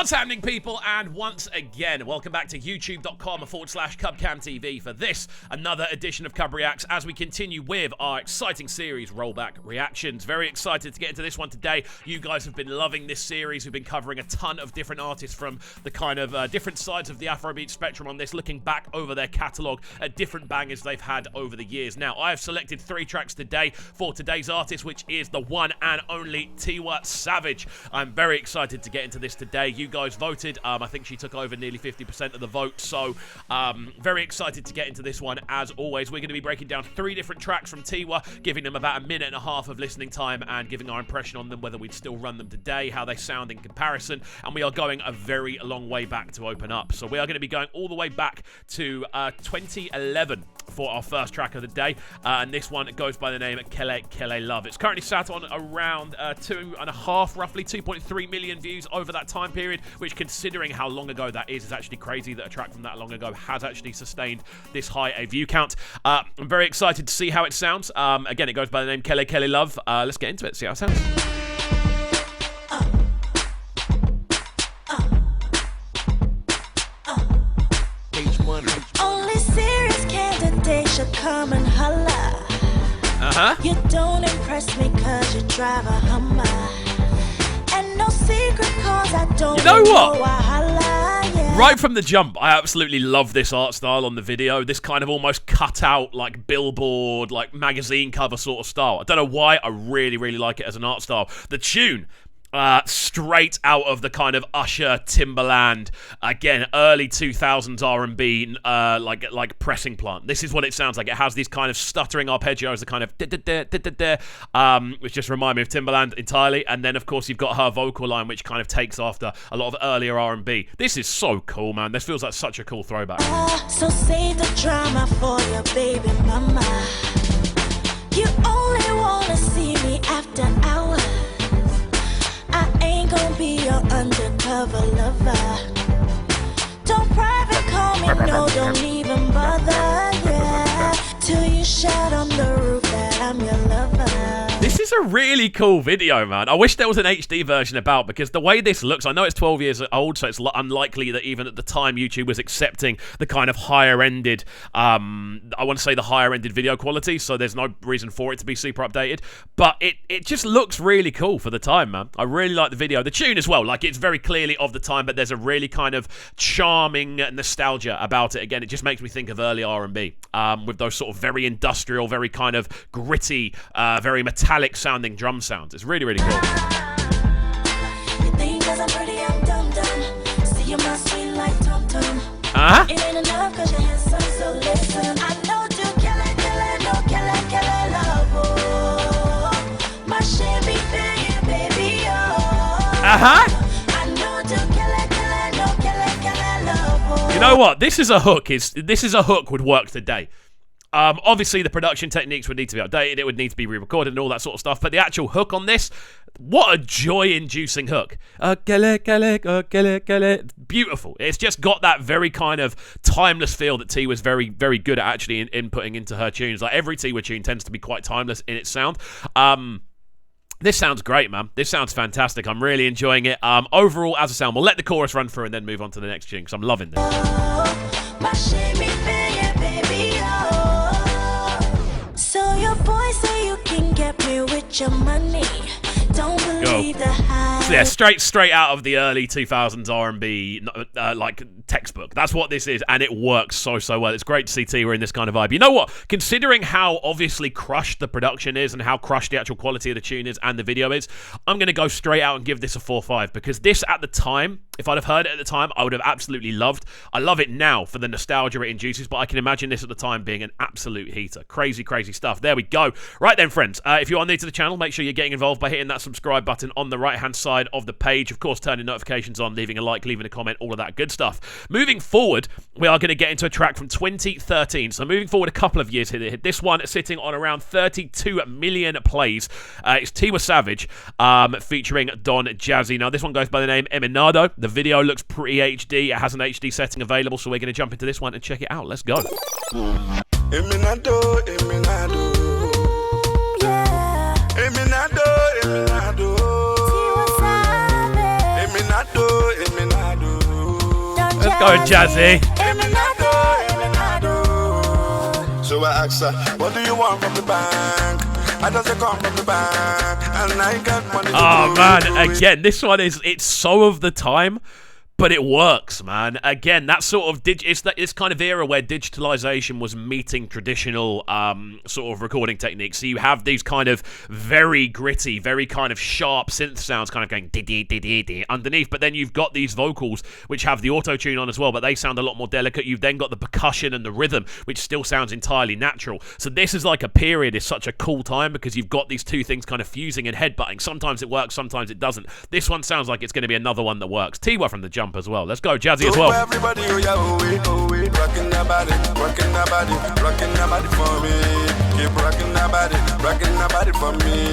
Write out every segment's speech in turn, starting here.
What's happening, people? And once again, welcome back to youtube.com/CubCamTV for this, another edition of Cub Reacts, as we continue with our exciting series, Rollback Reactions. Very excited to get into this one today. You guys have been loving this series. We've been covering a ton of different artists from the kind of different sides of the Afrobeat spectrum on this, looking back over their catalogue at different bangers they've had over the years. Now, I have selected 3 tracks today for today's artist, which is the one and only Tiwa Savage. I'm very excited to get into this today. You guys voted. I think she took over nearly 50% of the vote, so very excited to get into this one. As always, we're going to be breaking down 3 different tracks from Tiwa, giving them about a minute and a half of listening time and giving our impression on them, whether we'd still run them today, how they sound in comparison, and we are going a very long way back to open up. So we are going to be going all the way back to 2011 for our first track of the day, and this one goes by the name Kele, Kele Love. It's currently sat on around 2.5, roughly 2.3 million views over that time period, which, considering how long ago that is actually crazy that a track from that long ago has actually sustained this high a view count. I'm very excited to see how it sounds. Again, it goes by the name Kele, Kele Love. Let's get into it, see how it sounds. Only serious candidates should come and holla. You don't impress me cause you drive a Hummer. And no secret cause I don't know what? Holla, yeah. Right from the jump, I absolutely love this art style on the video. This kind of almost cut out, like billboard, like magazine cover sort of style. I don't know why, I really like it as an art style. The tune, straight out of the kind of Usher, Timbaland, again, early 2000s R&B, like pressing plant. This is what it sounds like. It has these kind of stuttering arpeggios, the kind of which just remind me of Timbaland entirely. And then, of course, you've got her vocal line, which kind of takes after a lot of earlier R&B. This is so cool, man. This feels like such a cool throwback. So save the drama for your baby mama. You only wanna see me after hours. I ain't gonna be your undercover lover. Don't private call me, no, don't even bother, yeah. Till you shout on the roof that I'm your lover. This is a really cool video, man. I wish there was an HD version about, because the way this looks, I know it's 12 years old, so it's unlikely that even at the time YouTube was accepting the kind of higher-ended, I want to say the higher-ended video quality, so there's no reason for it to be super updated. But it just looks really cool for the time, man. I really like the video. The tune as well, like, it's very clearly of the time, but there's a really kind of charming nostalgia about it. Again, it just makes me think of early R&B, with those sort of very industrial, very kind of gritty, very metallic sounding drum sounds. It's really cool. You think 'cause I'm pretty, I'm dumb. See you my sweet like tum-tum. It ain't enough 'cause you're handsome, so listen. I know you Kele, no Kele love. Oh, my shimmy baby, oh. I know you Kele, no Kele love. Oh. You know what? This is a hook. This is a hook would work today. Obviously, the production techniques would need to be updated. It would need to be re-recorded and all that sort of stuff. But the actual hook on this, what a joy-inducing hook. Kele, Kele. Beautiful. It's just got that very kind of timeless feel that T was very good at actually inputting into her tunes. Like, every Tiwa tune tends to be quite timeless in its sound. This sounds great, man. This sounds fantastic. I'm really enjoying it. Overall, as a sound, we'll let the chorus run through and then move on to the next tune, because I'm loving this. My shimmy baby, oh. So your boys say you can get me with your money. Don't believe the hype. So yeah, straight out of the early 2000s R&B, like textbook. That's what this is, and it works so well. It's great to see Tiwa in this kind of vibe. You know what? Considering how obviously crushed the production is and how crushed the actual quality of the tune is and the video is, I'm going to go straight out and give this a 4.5, because this at the time, if I'd have heard it at the time, I would have absolutely loved. I love it now for the nostalgia it induces, but I can imagine this at the time being an absolute heater. Crazy stuff. There we go. Right then, friends, if you are new to the channel, make sure you're getting involved by hitting that subscribe button on the right-hand side of the page. Of course, turning notifications on, leaving a like, leaving a comment, all of that good stuff. Moving forward, we are going to get into a track from 2013. So moving forward a couple of years here. This one sitting on around 32 million plays. It's Tiwa Savage featuring Don Jazzy. Now, this one goes by the name Eminado. The video looks pretty HD. It has an HD setting available, so we're going to jump into this one and check it out. Let's go. Eminado. Yeah. Eminado. Tiwa Savage. Eminado. Go, Jazzy. Eminado, Eminado. So I asked her, what do you want from the bank? I just come from the bank, and I got money. Oh man, again, this one it's so of the time, but it works, man. Again, that sort of it's this kind of era where digitalization was meeting traditional sort of recording techniques. So you have these kind of very gritty, very kind of sharp synth sounds kind of going dee underneath, but then you've got these vocals which have the auto-tune on as well, but they sound a lot more delicate. You've then got the percussion and the rhythm, which still sounds entirely natural. So this is like a period, it's such a cool time because you've got these two things kind of fusing and headbutting. Sometimes it works, sometimes it doesn't. This one sounds like it's going to be another one that works. Tiwa from the jump as well. Let's go, Jazzy as well. Everybody, oh yeah, rocking that body, rocking that body, rocking that body for me. Keep rocking that body for me.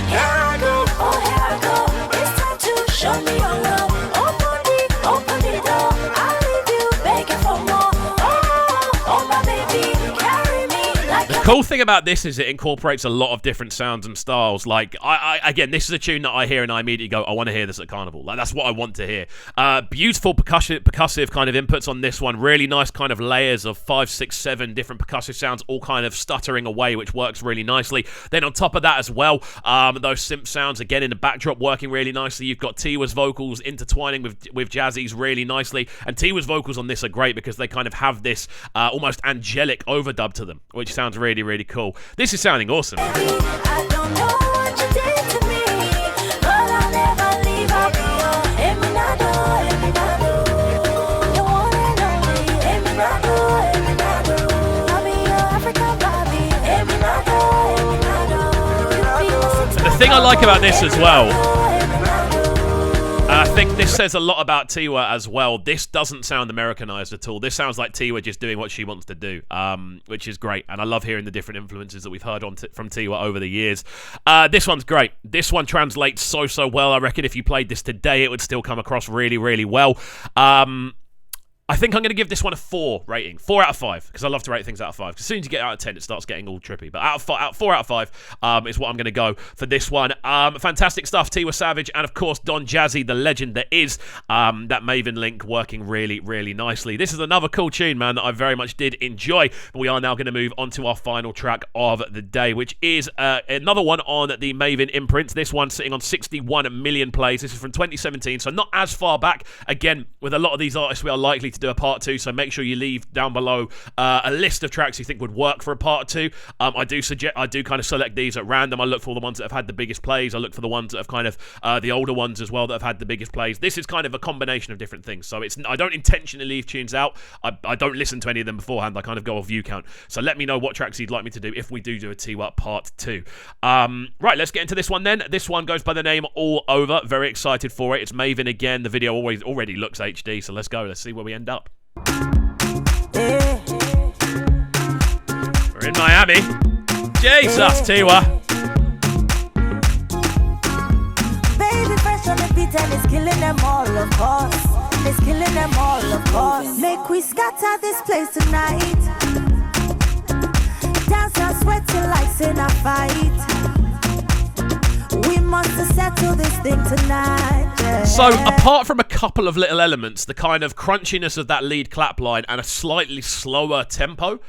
Here I go, oh here I go. It's time to show me your love. Open the door. I'll leave you begging for more. Oh my baby, carry me like The cool thing about this is it incorporates a lot of different sounds and styles. Like, again, this is a tune that I hear and I immediately go, I want to hear this at Carnival. Like, that's what I want to hear. Beautiful percussive kind of inputs on this one. Really nice kind of layers of 5, 6, 7 different percussive sounds, all kind of stuttering away, which works really nicely. Then on top of that as well, those synth sounds, again, in the backdrop working really nicely. You've got Tiwa's vocals intertwining with Jazzy's really nicely. And Tiwa's vocals on this are great because they kind of have this almost angelic overdub to them, which sounds really, really cool. This is sounding awesome. I don't know what you did to me, but I'll never leave. I'll be your Eminado, Eminado. The one and only Eminado, Eminado. I'll be your African Bobby, Eminado, Eminado. The thing I like about this as well, I think this says a lot about Tiwa as well. This doesn't sound Americanized at all. This sounds like Tiwa just doing what she wants to do, which is great. And I love hearing the different influences that we've heard from Tiwa over the years. This one's great. This one translates so well. I reckon if you played this today, it would still come across really, really well. I think I'm going to give this one a 4 rating. 4 out of 5, because I love to rate things out of 5. Because as soon as you get out of 10, it starts getting all trippy. But 4 out of 5 is what I'm going to go for this one. Fantastic stuff, Tiwa Savage, and of course, Don Jazzy, the legend that is that Maven link working really, really nicely. This is another cool tune, man, that I very much did enjoy. But we are now going to move on to our final track of the day, which is another one on the Maven imprint. This one sitting on 61 million plays. This is from 2017, so not as far back. Again, with a lot of these artists, we are likely to do a part 2, so make sure you leave down below a list of tracks you think would work for a part 2. I do kind of select these at random. I look for the ones that have had the biggest plays. I look for the ones that have kind of the older ones as well that have had the biggest plays. This is kind of a combination of different things, so I don't intentionally leave tunes out. I don't listen to any of them beforehand. I kind of go off view count. So let me know what tracks you'd like me to do if we do a Tiwa part 2. Right, let's get into this one then. This one goes by the name All Over. Very excited for it. It's Maven again. The video already looks HD, so let's go. Let's see where we end up. We're in Miami. Jesus, Tiwa. Baby fresh on the beat and it's killing them all, of course. It's killing them all, of course. Make we scatter this place tonight. Dance and sweat till like in a fight. We must settle this thing tonight. Yeah. So, apart from a couple of little elements, the kind of crunchiness of that lead clap line and a slightly slower tempo,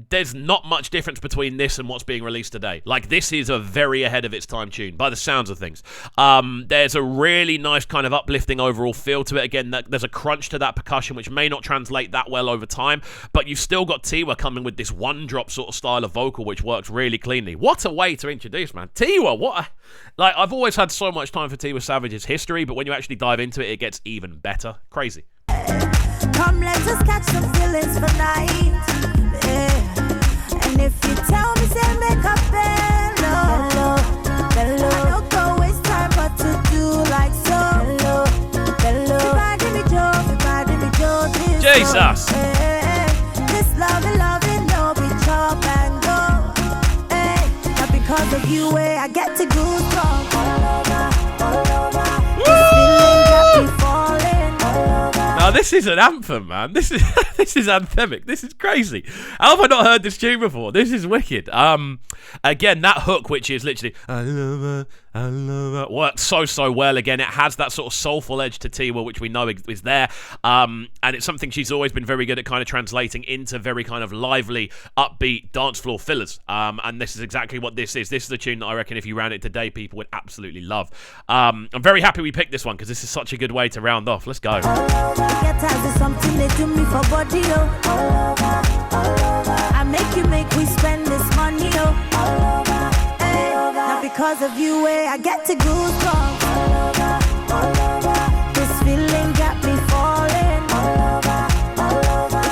there's not much difference between this and what's being released today. Like, this is a very ahead of its time tune, by the sounds of things. There's a really nice kind of uplifting overall feel to it. Again, there's a crunch to that percussion, which may not translate that well over time, but you've still got Tiwa coming with this one-drop sort of style of vocal, which works really cleanly. What a way to introduce, man. Tiwa, like, I've always had so much time for Tiwa Savage's history, but when you actually dive into it, it gets even better. Crazy. Come, let us catch some feelings for night. And if you tell me, say make a bello. I don't go waste time, but to do like so. Jesus. This loving, no be chop and go. Not because of you, I get to go strong. All over. This feeling got me falling. All over. Now this is an anthem, man. This is anthemic. This is crazy. How have I not heard this tune before? This is wicked. Again, that hook, which is literally I love her, Works so well. Again, it has that sort of soulful edge to Tiwa, which we know is there, and it's something she's always been very good at kind of translating into very kind of lively, upbeat dance floor fillers, and this is exactly what this is. This is a tune that I reckon if you ran it today, people would absolutely love. I'm very happy we picked this one because this is such a good way to round off. Let's go. I make we spend this money, now because of you, I get to goosebumps. This feeling got me falling.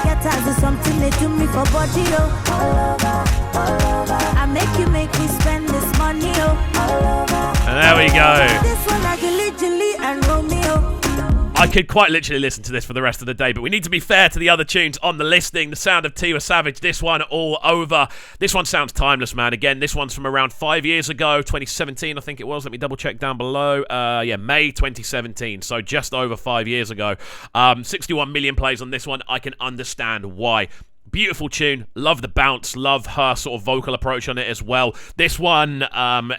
Get tired of something they do me for body, I make we spend this money, And there we go. This one I can literally and Romeo. I could quite literally listen to this for the rest of the day, but we need to be fair to the other tunes on the listing. The sound of Tiwa Savage, this one all over. This one sounds timeless, man. Again, this one's from around 5 years ago, 2017, I think it was. Let me double check down below. May 2017, so just over 5 years ago. 61 million plays on this one. I can understand why. Beautiful tune, love the bounce, love her sort of vocal approach on it as well. This one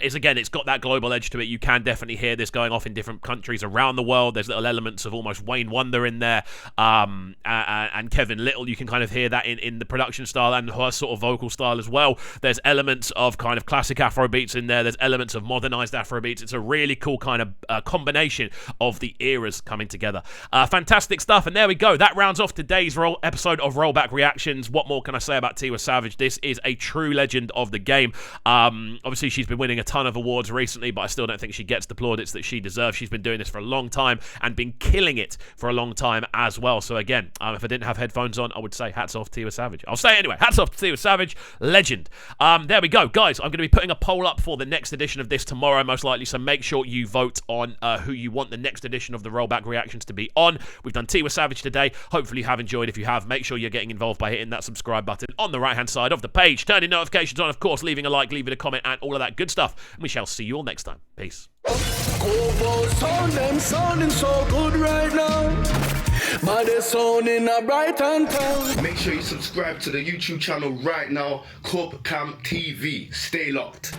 is, again, it's got that global edge to it. You can definitely hear this going off in different countries around the world. There's little elements of almost Wayne Wonder in there, and Kevin Little. You can kind of hear that in the production style and her sort of vocal style as well. There's elements of kind of classic Afrobeats in there. There's elements of modernized Afrobeats. It's a really cool kind of combination of the eras coming together. Fantastic stuff, and there we go. That rounds off today's episode of Rollback Reactions. What more can I say about Tiwa Savage? This is a true legend of the game. Obviously, she's been winning a ton of awards recently, but I still don't think she gets the plaudits that she deserves. She's been doing this for a long time and been killing it for a long time as well. So again, if I didn't have headphones on, I would say hats off Tiwa Savage. I'll say it anyway. Hats off to Tiwa Savage. Legend. There we go. Guys, I'm going to be putting a poll up for the next edition of this tomorrow, most likely, so make sure you vote on who you want the next edition of the Rollback Reactions to be on. We've done Tiwa Savage today. Hopefully you have enjoyed. If you have, make sure you're getting involved by hitting that subscribe button on the right hand side of the page, turning notifications on, of course, leaving a like, leaving a comment, and all of that good stuff. And we shall see you all next time. Peace. Sounding so good right now. My sound in a bright and town. Make sure you subscribe to the YouTube channel right now, Corp Cam TV. Stay locked.